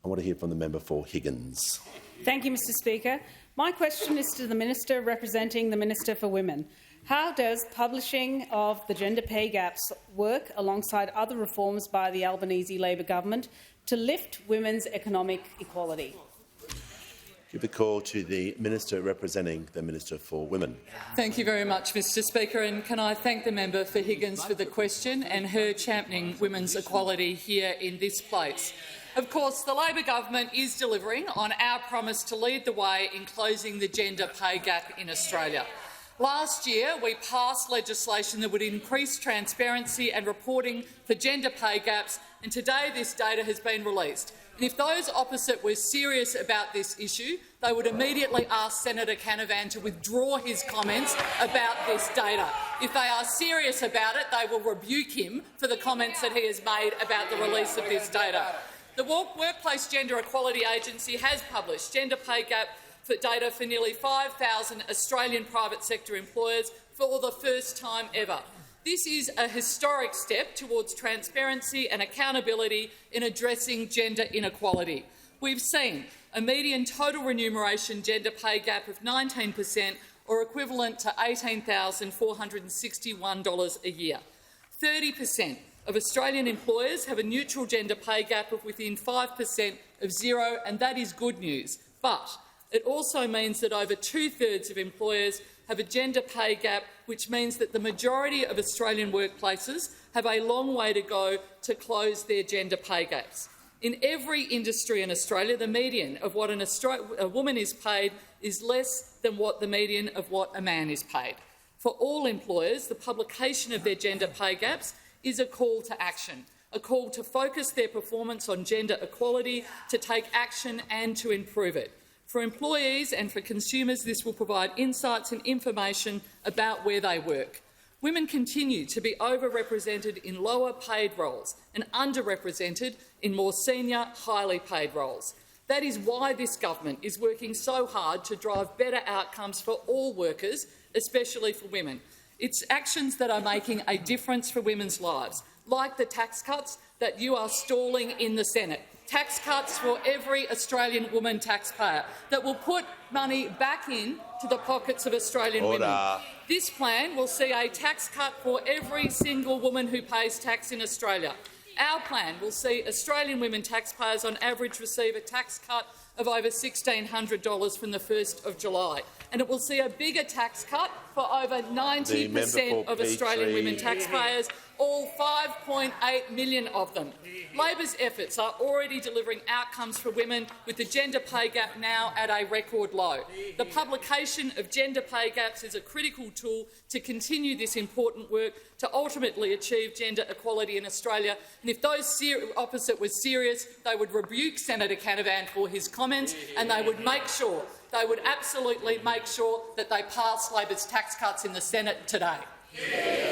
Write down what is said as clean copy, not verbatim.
I want to hear from the member for Higgins. Thank you, Mr Speaker. My question is to the Minister representing the Minister for Women. How does publishing of the gender pay gaps work alongside other reforms by the Albanese Labor government to lift women's economic equality? Give the call to the Minister representing the Minister for Women. Thank you very much, Mr Speaker, and can I thank the member for Higgins for the question and her championing women's equality here in this place. Of course, the Labor government is delivering on our promise to lead the way in closing the gender pay gap in Australia. Last year, we passed legislation that would increase transparency and reporting for gender pay gaps, and today this data has been released. And if those opposite were serious about this issue, they would immediately ask Senator Canavan to withdraw his comments about this data. If they are serious about it, they will rebuke him for the comments that he has made about the release of this data. The Workplace Gender Equality Agency has published gender pay gap data for nearly 5,000 Australian private sector employers for the first time ever. This is a historic step towards transparency and accountability in addressing gender inequality. We've seen a median total remuneration gender pay gap of 19%, or equivalent to $18,461 a year. 30% of Australian employers have a neutral gender pay gap of within 5% of zero, and that is good news. But it also means that over two-thirds of employers have a gender pay gap, which means that the majority of Australian workplaces have a long way to go to close their gender pay gaps. In every industry in Australia, the median of what a woman is paid is less than what the median of what a man is paid. For all employers, the publication of their gender pay gaps is a call to action, a call to focus their performance on gender equality, to take action and to improve it. For employees and for consumers, this will provide insights and information about where they work. Women continue to be overrepresented in lower paid roles and underrepresented in more senior, highly paid roles. That is why this government is working so hard to drive better outcomes for all workers, especially for women. It's actions that are making a difference for women's lives, like the tax cuts that you are stalling in the Senate. Tax cuts for every Australian woman taxpayer that will put money back into the pockets of Australian women. This plan will see a tax cut for every single woman who pays tax in Australia. Our plan will see Australian women taxpayers on average receive a tax cut of over $1,600 from the 1st of July. And it will see a bigger tax cut for over 90% of Australian women taxpayers, all 5.8 million of them. Labor's efforts are already delivering outcomes for women, with the gender pay gap now at a record low. The publication of gender pay gaps is a critical tool to continue this important work to ultimately achieve gender equality in Australia. And if those opposite were serious, they would rebuke Senator Canavan for his comments, and they would absolutely make sure that they pass Labor's tax cuts in the Senate today.